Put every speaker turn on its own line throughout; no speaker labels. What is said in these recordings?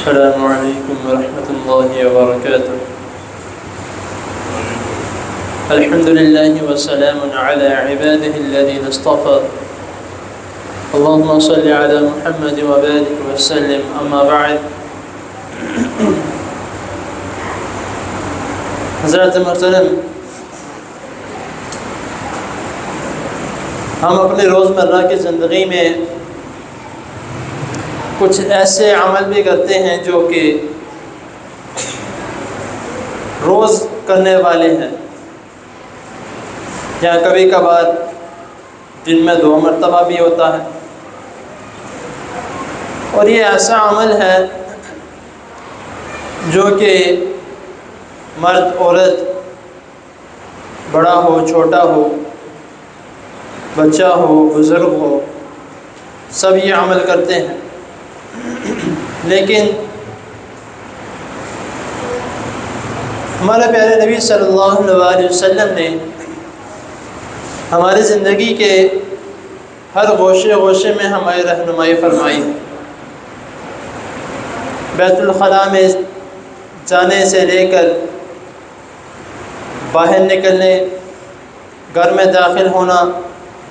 السلام علیکم ورحمۃ اللہ وبرکاتہ۔ الحمد للہ وسلام علی عبادہ الذین اصطفى، اللهم صل علی محمد وبارک وسلم، اما بعد۔ حضرات محترم، ہم اپنے روزمرہ کی زندگی میں کچھ ایسے عمل بھی کرتے ہیں جو کہ روز کرنے والے ہیں، یا کبھی کبھار دن میں 2 مرتبہ بھی ہوتا ہے، اور یہ ایسا عمل ہے جو کہ مرد عورت، بڑا ہو چھوٹا ہو، بچہ ہو بزرگ ہو، سب یہ عمل کرتے ہیں۔ لیکن ہمارے پیارے نبی صلی اللہ علیہ وسلم نے ہماری زندگی کے ہر گوشے گوشے میں ہماری رہنمائی فرمائی ہے۔ بیت الخلاء میں جانے سے لے کر باہر نکلنے، گھر میں داخل ہونا،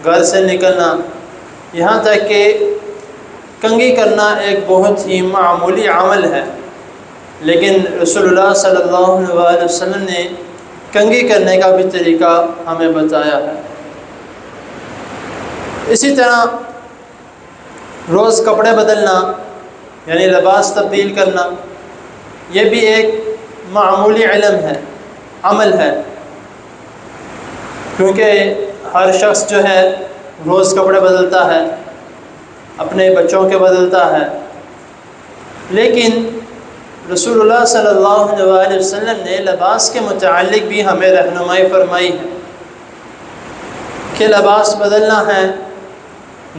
گھر سے نکلنا، یہاں تک کہ کنگھی کرنا ایک بہت ہی معمولی عمل ہے، لیکن رسول اللہ صلی اللہ علیہ وسلم نے کنگھی کرنے کا بھی طریقہ ہمیں بتایا ہے۔ اسی طرح روز کپڑے بدلنا، یعنی لباس تبدیل کرنا، یہ بھی ایک معمولی علم ہے، عمل ہے، کیونکہ ہر شخص جو ہے روز کپڑے بدلتا ہے، اپنے بچوں کے بدلتا ہے، لیکن رسول اللہ صلی اللہ علیہ وسلم نے لباس کے متعلق بھی ہمیں رہنمائی فرمائی ہے کہ لباس بدلنا ہے،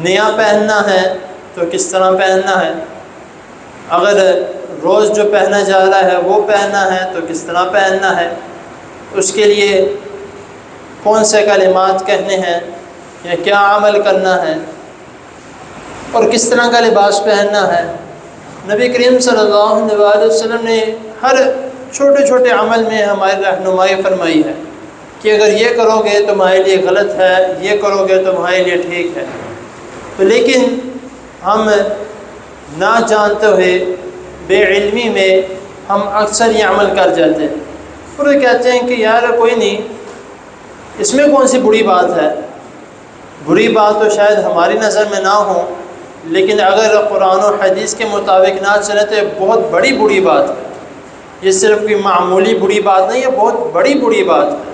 نیا پہننا ہے تو کس طرح پہننا ہے، اگر روز جو پہنا جا رہا ہے وہ پہننا ہے تو کس طرح پہننا ہے، اس کے لیے کون سے کلمات کہنے ہیں یا کیا عمل کرنا ہے اور کس طرح کا لباس پہننا ہے۔ نبی کریم صلی اللہ علیہ وسلم نے ہر چھوٹے چھوٹے عمل میں ہماری رہنمائی فرمائی ہے کہ اگر یہ کرو گے تمہارے لیے غلط ہے، یہ کرو گے تمہارے لیے ٹھیک ہے۔ تو لیکن ہم نہ جانتے ہوئے، بے علمی میں ہم اکثر یہ عمل کر جاتے ہیں، اور وہ کہتے ہیں کہ یار کوئی نہیں، اس میں کون سی بری بات ہے۔ بری بات تو شاید ہماری نظر میں نہ ہو، لیکن اگر قرآن و حدیث کے مطابق نہ چلے تو یہ بہت بری بات ہے۔ یہ صرف کوئی معمولی بری بات نہیں، یہ بہت بری بات ہے۔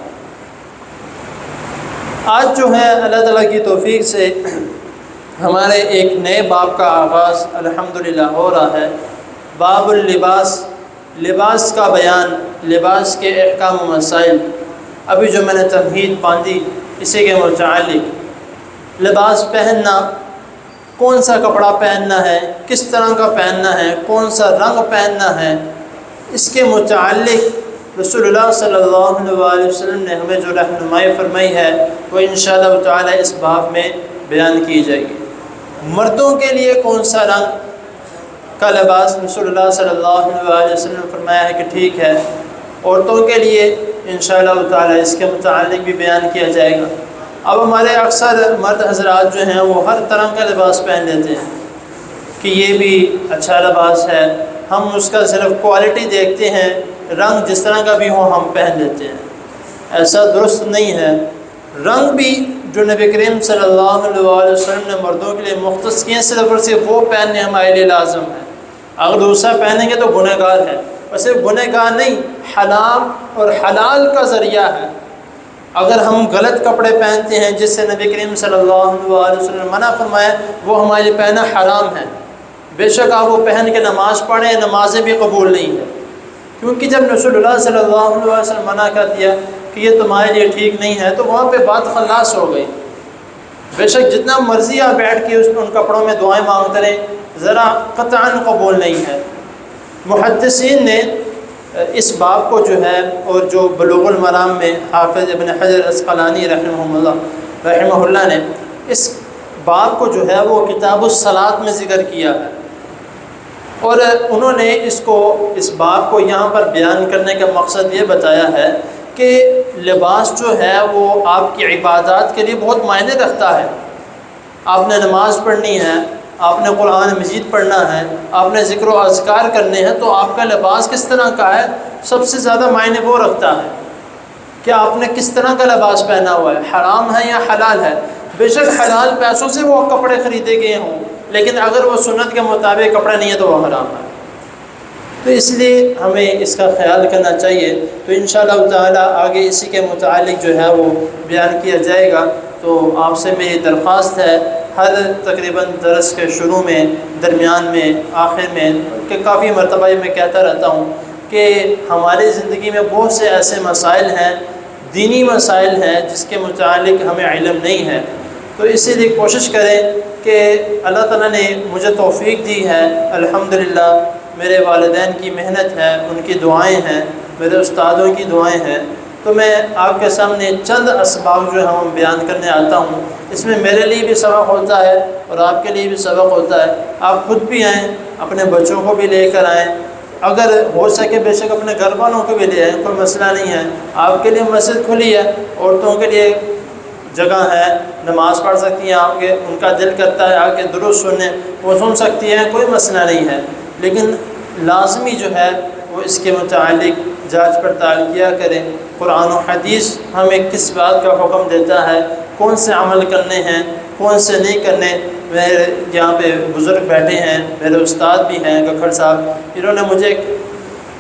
آج جو ہے اللہ تعالیٰ کی توفیق سے ہمارے ایک نئے باب کا آغاز الحمدللہ ہو رہا ہے، باب اللباس، لباس کا بیان، لباس کے احکام و مسائل۔ ابھی جو میں نے تمہید باندھی اسی کے متعلق، لباس پہننا، کون سا کپڑا پہننا ہے، کس طرح کا پہننا ہے، کون سا رنگ پہننا ہے، اس کے متعلق رسول اللہ صلی اللہ علیہ وسلم نے ہمیں جو رہنمائی فرمائی ہے وہ انشاءاللہ تعالی اس باب میں بیان کی جائے گی۔ مردوں کے لیے کون سا رنگ کا لباس رسول اللہ صلی اللہ علیہ وسلم نے فرمایا ہے کہ ٹھیک ہے، عورتوں کے لیے انشاءاللہ تعالی اس کے متعلق بھی بیان کیا جائے گا۔ اب ہمارے اکثر مرد حضرات جو ہیں وہ ہر طرح کا لباس پہن لیتے ہیں کہ یہ بھی اچھا لباس ہے، ہم اس کا صرف کوالٹی دیکھتے ہیں، رنگ جس طرح کا بھی ہو ہم پہن لیتے ہیں۔ ایسا درست نہیں ہے۔ رنگ بھی جو نبی کریم صلی اللہ علیہ وسلم نے مردوں کے لیے مختص کیے، صرف اور صرف وہ پہننے ہمارے لیے لازم ہے۔ اگر دوسرا پہنیں گے تو گنہ گار ہے، اور صرف گنہ گار نہیں، حرام اور حلال کا ذریعہ ہے۔ اگر ہم غلط کپڑے پہنتے ہیں جس سے نبی کریم صلی اللہ علیہ وسلم نے منع فرمایا، وہ ہمارے لیے پہننا حرام ہے۔ بے شک آپ وہ پہن کے نماز پڑھیں، نمازیں بھی قبول نہیں ہیں، کیونکہ جب رسول اللہ صلی اللہ علیہ وسلم منع کر دیا کہ یہ تمہارے لیے ٹھیک نہیں ہے تو وہاں پہ بات خلاص ہو گئی۔ بے شک جتنا مرضی آپ بیٹھ کے ان کپڑوں میں دعائیں مانگتے رہیں، ذرا قطعاً قبول نہیں ہے۔ محدثین نے اس باب کو جو ہے، اور جو بلوغ المرام میں حافظ ابن حجر عسقلانی رحمہ اللہ نے اس باب کو جو ہے وہ کتاب الصلاۃ میں ذکر کیا ہے۔ اور انہوں نے اس باب کو یہاں پر بیان کرنے کا مقصد یہ بتایا ہے کہ لباس جو ہے وہ آپ کی عبادات کے لیے بہت معنی رکھتا ہے۔ آپ نے نماز پڑھنی ہے، آپ نے قرآن مجید پڑھنا ہے، آپ نے ذکر و اذکار کرنے ہیں، تو آپ کا لباس کس طرح کا ہے سب سے زیادہ معنی وہ رکھتا ہے کہ آپ نے کس طرح کا لباس پہنا ہوا ہے، حرام ہے یا حلال ہے۔ بے شک حلال پیسوں سے وہ کپڑے خریدے گئے ہوں، لیکن اگر وہ سنت کے مطابق کپڑا نہیں ہے تو وہ حرام ہے۔ تو اس لیے ہمیں اس کا خیال کرنا چاہیے۔ تو انشاءاللہ تعالی آگے اسی کے متعلق جو ہے وہ بیان کیا جائے گا۔ تو آپ سے میری درخواست ہے، ہر تقریباً درس کے شروع میں، درمیان میں، آخر میں، کہ کافی مرتبہ یہ میں کہتا رہتا ہوں کہ ہماری زندگی میں بہت سے ایسے مسائل ہیں، دینی مسائل ہیں جس کے متعلق ہمیں علم نہیں ہے۔ تو اسی لیے کوشش کریں کہ اللہ تعالیٰ نے مجھے توفیق دی ہے، الحمدللہ میرے والدین کی محنت ہے، ان کی دعائیں ہیں، میرے استادوں کی دعائیں ہیں، تو میں آپ کے سامنے چند اسباب جو ہم بیان کرنے آتا ہوں۔ اس میں میرے لیے بھی سبق ہوتا ہے اور آپ کے لیے بھی سبق ہوتا ہے۔ آپ خود بھی آئیں، اپنے بچوں کو بھی لے کر آئیں، اگر ہو سکے بے شک اپنے گھر والوں کو بھی لے آئیں، کوئی مسئلہ نہیں ہے۔ آپ کے لیے مسجد کھلی ہے، عورتوں کے لیے جگہ ہے، نماز پڑھ سکتی ہیں، آپ کے ان کا دل کرتا ہے آ کے درست سنیں، وہ سن سکتی ہیں، کوئی مسئلہ نہیں ہے۔ لیکن لازمی جو ہے وہ اس کے متعلق جانچ پڑتال کیا کریں، قرآن و حدیث ہمیں کس بات کا حکم دیتا ہے، کون سے عمل کرنے ہیں، کون سے نہیں کرنے۔ میرے یہاں پہ بزرگ بیٹھے ہیں، میرے استاد بھی ہیں گکھڑ صاحب، انہوں نے مجھے ایک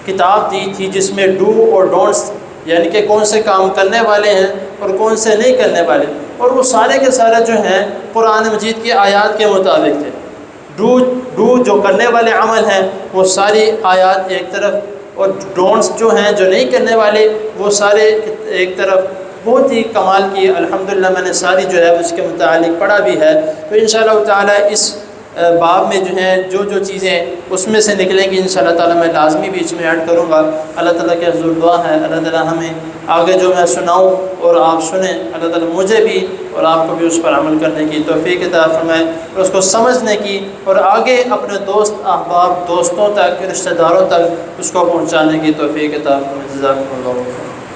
کتاب دی تھی جس میں ڈو اور ڈونٹس، یعنی کہ کون سے کام کرنے والے ہیں اور کون سے نہیں کرنے والے، اور وہ سارے کے سارے جو ہیں قرآن مجید کی آیات کے مطابق تھے۔ ڈو جو کرنے والے عمل ہیں وہ ساری آیات ایک طرف، اور ڈونٹس جو ہیں جو نہیں کرنے والے وہ سارے ایک طرف۔ بہت ہی کمال کی، الحمدللہ میں نے ساری جو ہے اس کے متعلق پڑھا بھی ہے۔ تو انشاءاللہ تعالی اس باب میں جو ہیں جو چیزیں اس میں سے نکلیں گی انشاءاللہ تعالی میں لازمی بھی اس میں ایڈ کروں گا۔ اللہ تعالیٰ کے حضور دعا ہے اللہ تعالیٰ ہمیں آگے جو میں سناؤں اور آپ سنیں، اللہ تعالیٰ مجھے بھی اور آپ کو بھی اس پر عمل کرنے کی توفیق عطا فرمائے، اور اس کو سمجھنے کی، اور آگے اپنے دوست احباب، دوستوں تک، رشتہ داروں تک اس کو پہنچانے کی توفیق عطا فرمائے۔ جزاکم اللہ خیر۔